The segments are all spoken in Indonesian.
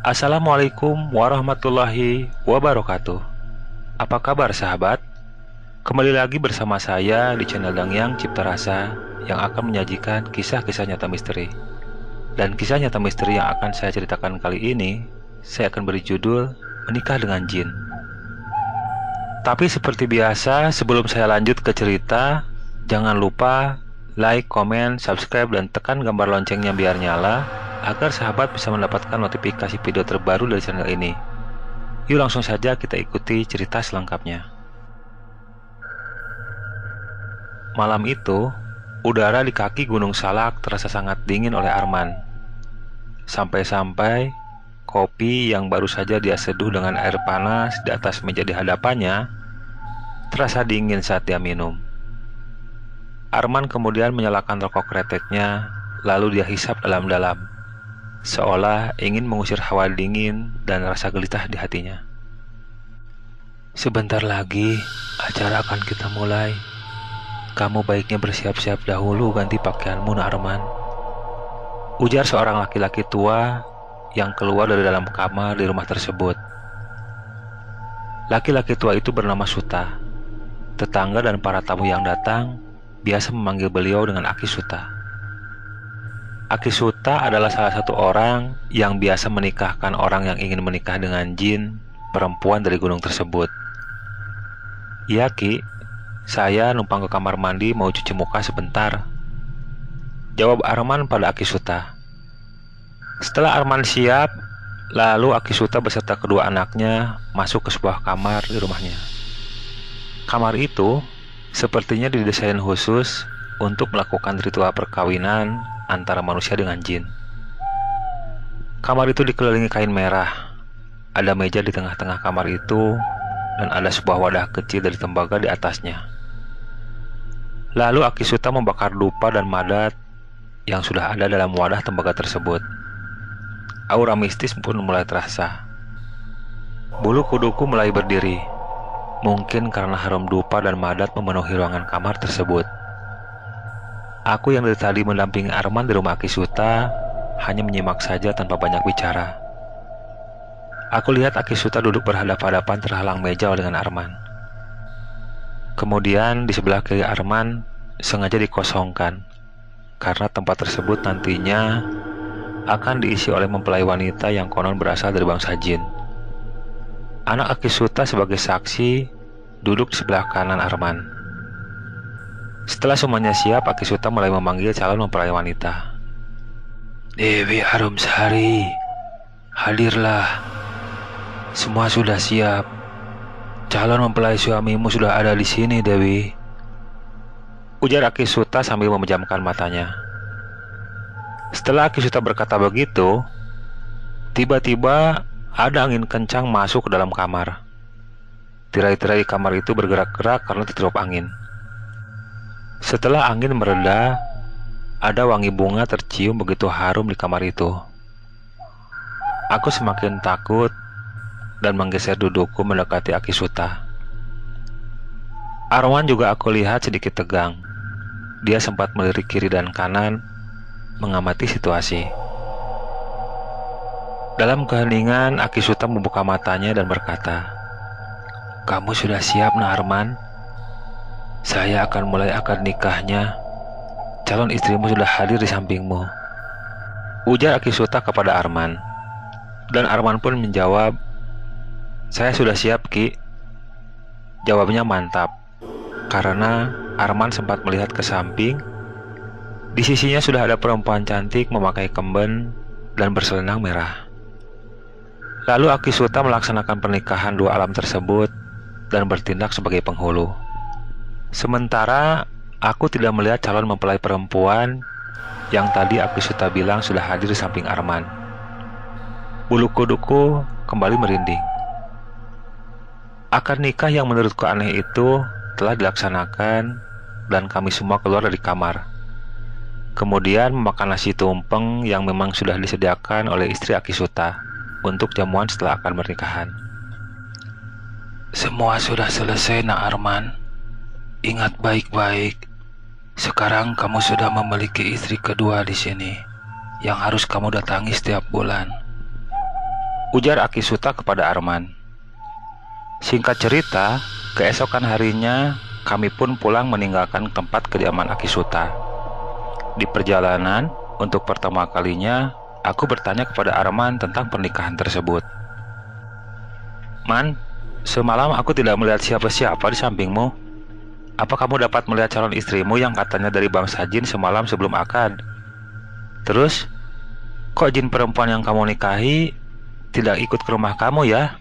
Assalamualaikum warahmatullahi wabarakatuh. Apa kabar sahabat? Kembali lagi bersama saya di channel Dangyang Cipta Rasa yang akan menyajikan kisah-kisah nyata misteri. Dan kisah nyata misteri yang akan saya ceritakan kali ini, saya akan beri judul Menikah dengan Jin. Tapi seperti biasa, sebelum saya lanjut ke cerita, jangan lupa like, komen, subscribe, dan tekan gambar loncengnya biar nyala agar sahabat bisa mendapatkan notifikasi video terbaru dari channel ini. Yuk langsung saja kita ikuti cerita selengkapnya. Malam itu, udara di kaki Gunung Salak terasa sangat dingin oleh Arman. Sampai-sampai kopi yang baru saja dia seduh dengan air panas di atas meja di hadapannya terasa dingin saat dia minum. Arman kemudian menyalakan rokok kreteknya, lalu dia hisap dalam-dalam, seolah ingin mengusir hawa dingin dan rasa gelisah di hatinya. Sebentar lagi acara akan kita mulai. Kamu baiknya bersiap-siap dahulu ganti pakaianmu, Nak Arman, ujar seorang laki-laki tua yang keluar dari dalam kamar di rumah tersebut. Laki-laki tua itu bernama Suta. Tetangga dan para tamu yang datang biasa memanggil beliau dengan Aki Suta. Aki Suta adalah salah satu orang yang biasa menikahkan orang yang ingin menikah dengan jin perempuan dari gunung tersebut. "Iya Ki, saya numpang ke kamar mandi mau cuci muka sebentar," jawab Arman pada Aki Suta. Setelah Arman siap, lalu Aki Suta beserta kedua anaknya masuk ke sebuah kamar di rumahnya. Kamar itu sepertinya didesain khusus untuk melakukan ritual perkawinan antara manusia dengan jin. Kamar itu dikelilingi kain merah. Ada meja di tengah-tengah kamar itu, dan ada sebuah wadah kecil dari tembaga di atasnya. Lalu Aki Suta membakar dupa dan madat yang sudah ada dalam wadah tembaga tersebut. Aura mistis pun mulai terasa. Bulu kuduku mulai berdiri, mungkin karena harum dupa dan madat memenuhi ruangan kamar tersebut. Aku yang dari tadi mendampingi Arman di rumah Aki Suta hanya menyimak saja tanpa banyak bicara. Aku lihat Aki Suta duduk berhadapan-hadapan terhalang meja dengan Arman. Kemudian di sebelah kiri Arman sengaja dikosongkan karena tempat tersebut nantinya akan diisi oleh mempelai wanita yang konon berasal dari bangsa jin. Anak Aki Suta sebagai saksi duduk di sebelah kanan Arman. Setelah semuanya siap, Aki Suta mulai memanggil calon mempelai wanita. "Dewi Arumsari, hadirlah. Semua sudah siap. Calon mempelai suamimu sudah ada di sini, Dewi," ujar Aki Suta sambil memejamkan matanya. Setelah Aki Suta berkata begitu, tiba-tiba ada angin kencang masuk ke dalam kamar. Tirai-tirai di kamar itu bergerak-gerak karena ditiup angin. Setelah angin mereda, ada wangi bunga tercium begitu harum di kamar itu. Aku semakin takut dan menggeser dudukku mendekati Aki Suta. Arman juga aku lihat sedikit tegang. Dia sempat melirik kiri dan kanan, mengamati situasi. Dalam keheningan, Aki Suta membuka matanya dan berkata, "Kamu sudah siap, Nak Arman? Saya akan mulai akad nikahnya. Calon istrimu sudah hadir di sampingmu," ujar Aki Suta kepada Arman. Dan Arman pun menjawab, "Saya sudah siap, Ki." Jawabnya mantap, karena Arman sempat melihat ke samping. Di sisinya sudah ada perempuan cantik memakai kemben dan berselendang merah. Lalu Aki Suta melaksanakan pernikahan dua alam tersebut dan bertindak sebagai penghulu. Sementara aku tidak melihat calon mempelai perempuan yang tadi Aki Suta bilang sudah hadir di samping Arman. Bulu kuduku kembali merinding. Akad nikah yang menurutku aneh itu telah dilaksanakan dan kami semua keluar dari kamar. Kemudian memakan nasi tumpeng yang memang sudah disediakan oleh istri Aki Suta untuk jamuan setelah akad pernikahan. "Semua sudah selesai, Nak Arman. Ingat baik-baik, sekarang kamu sudah memiliki istri kedua di sini yang harus kamu datangi setiap bulan. ujar Aki Suta kepada Arman. Singkat cerita, keesokan harinya kami pun pulang meninggalkan tempat kediaman Aki Suta. Di perjalanan, untuk pertama kalinya, aku bertanya kepada Arman tentang pernikahan tersebut. Man, semalam aku tidak melihat siapa-siapa di sampingmu. Apa kamu dapat melihat calon istrimu yang katanya dari bangsa jin semalam sebelum akad? Terus, kok jin perempuan yang kamu nikahi tidak ikut ke rumah kamu ya?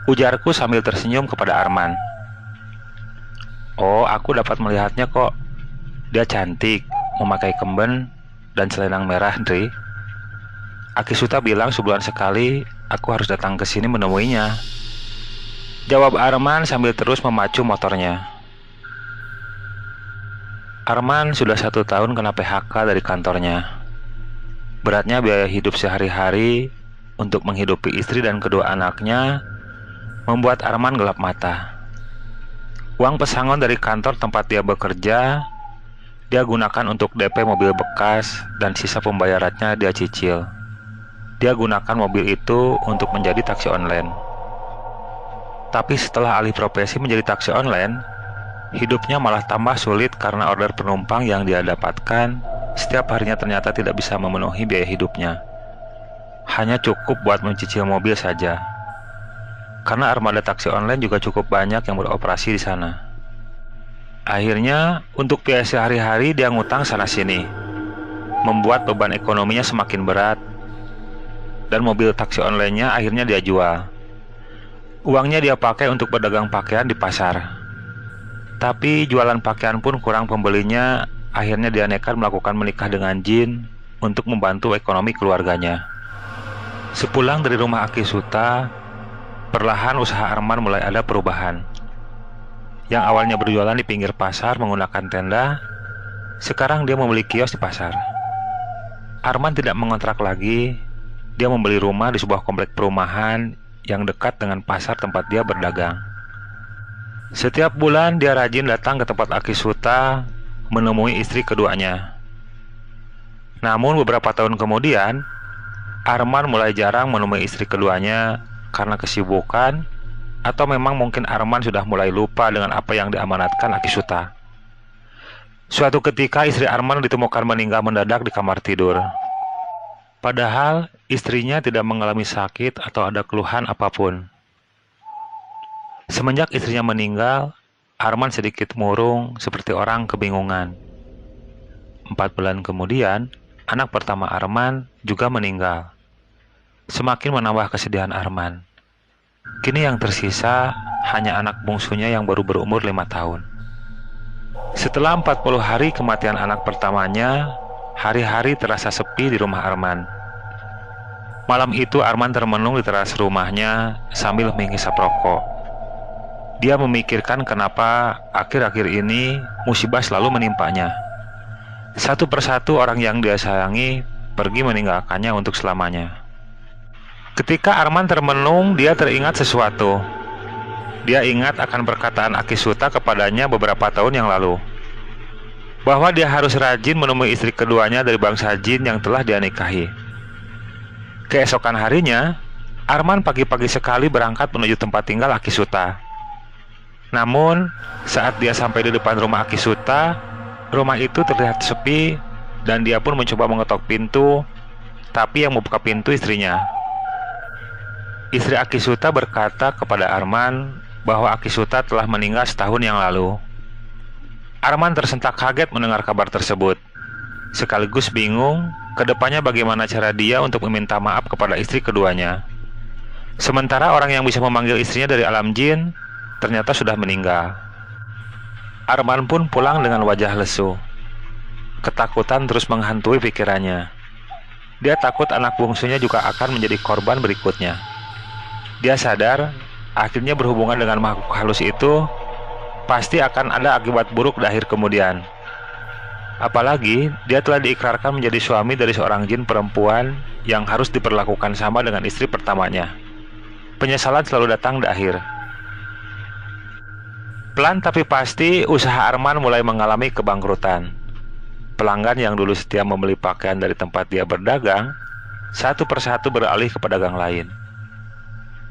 Ujarku sambil tersenyum kepada Arman. Oh, aku dapat melihatnya kok. Dia cantik, memakai kemben dan selendang merah, Dri. Aki Suta bilang sebulan sekali aku harus datang ke sini menemuinya. Jawab Arman sambil terus memacu motornya. Arman sudah 1 tahun kena PHK dari kantornya. Beratnya biaya hidup sehari-hari untuk menghidupi istri dan kedua anaknya membuat Arman gelap mata. Uang pesangon dari kantor tempat dia bekerja dia gunakan untuk DP mobil bekas dan sisa pembayarannya dia cicil. Dia gunakan mobil itu untuk menjadi taksi online. Tapi setelah alih profesi menjadi taksi online, hidupnya malah tambah sulit karena order penumpang yang dia dapatkan setiap harinya ternyata tidak bisa memenuhi biaya hidupnya. Hanya cukup buat mencicil mobil saja. Karena armada taksi online juga cukup banyak yang beroperasi di sana. Akhirnya, untuk biaya sehari-hari dia ngutang sana-sini, membuat beban ekonominya semakin berat, dan mobil taksi online-nya akhirnya dia jual. Uangnya dia pakai untuk berdagang pakaian di pasar. Tapi jualan pakaian pun kurang pembelinya, akhirnya dia nekat melakukan menikah dengan jin untuk membantu ekonomi keluarganya. Sepulang dari rumah Aki Suta, perlahan usaha Arman mulai ada perubahan. Yang awalnya berjualan di pinggir pasar menggunakan tenda, sekarang dia membeli kios di pasar. Arman tidak mengontrak lagi. Dia membeli rumah di sebuah komplek perumahan yang dekat dengan pasar tempat dia berdagang. Setiap bulan dia rajin datang ke tempat Aki Suta menemui istri keduanya. Namun beberapa tahun kemudian, Arman mulai jarang menemui istri keduanya karena kesibukan, atau memang mungkin Arman sudah mulai lupa dengan apa yang diamanatkan Aki Suta. Suatu ketika istri Arman ditemukan meninggal mendadak di kamar tidur. Padahal istrinya tidak mengalami sakit atau ada keluhan apapun. Semenjak istrinya meninggal, Arman sedikit murung seperti orang kebingungan. 4 bulan kemudian, anak pertama Arman juga meninggal. Semakin menambah kesedihan Arman. Kini yang tersisa hanya anak bungsunya yang baru berumur 5 tahun. Setelah 40 hari kematian anak pertamanya, hari-hari terasa sepi di rumah Arman. Malam itu Arman termenung di teras rumahnya sambil menghisap rokok. Dia memikirkan kenapa akhir-akhir ini musibah selalu menimpanya. Satu persatu orang yang dia sayangi pergi meninggalkannya untuk selamanya. Ketika Arman termenung, dia teringat sesuatu. Dia ingat akan perkataan Aki Suta kepadanya beberapa tahun yang lalu, bahwa dia harus rajin menemui istri keduanya dari bangsa jin yang telah dia nikahi. Keesokan harinya, Arman pagi-pagi sekali berangkat menuju tempat tinggal Aki Suta. Namun, saat dia sampai di depan rumah Aki Suta, rumah itu terlihat sepi dan dia pun mencoba mengetok pintu, tapi yang membuka pintu istrinya. Istri Aki Suta berkata kepada Arman bahwa Aki Suta telah meninggal setahun yang lalu. Arman tersentak kaget mendengar kabar tersebut, sekaligus bingung kedepannya bagaimana cara dia untuk meminta maaf kepada istri keduanya. Sementara orang yang bisa memanggil istrinya dari alam jin ternyata sudah meninggal. Arman pun pulang dengan wajah lesu. Ketakutan terus menghantui pikirannya. Dia takut anak bungsunya juga akan menjadi korban berikutnya. Dia sadar akhirnya berhubungan dengan makhluk halus itu pasti akan ada akibat buruk di akhir kemudian. Apalagi dia telah diikrarkan menjadi suami dari seorang jin perempuan yang harus diperlakukan sama dengan istri pertamanya. Penyesalan selalu datang di akhir. Pelan tapi pasti usaha Arman mulai mengalami kebangkrutan. Pelanggan yang dulu setia membeli pakaian dari tempat dia berdagang satu persatu beralih ke pedagang lain.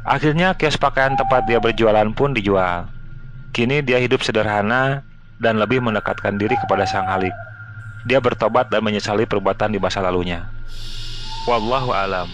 Akhirnya kios pakaian tempat dia berjualan pun dijual. Kini dia hidup sederhana dan lebih mendekatkan diri kepada Sang Halik. Dia bertobat dan menyesali perbuatan di masa lalunya. Wallahu alam.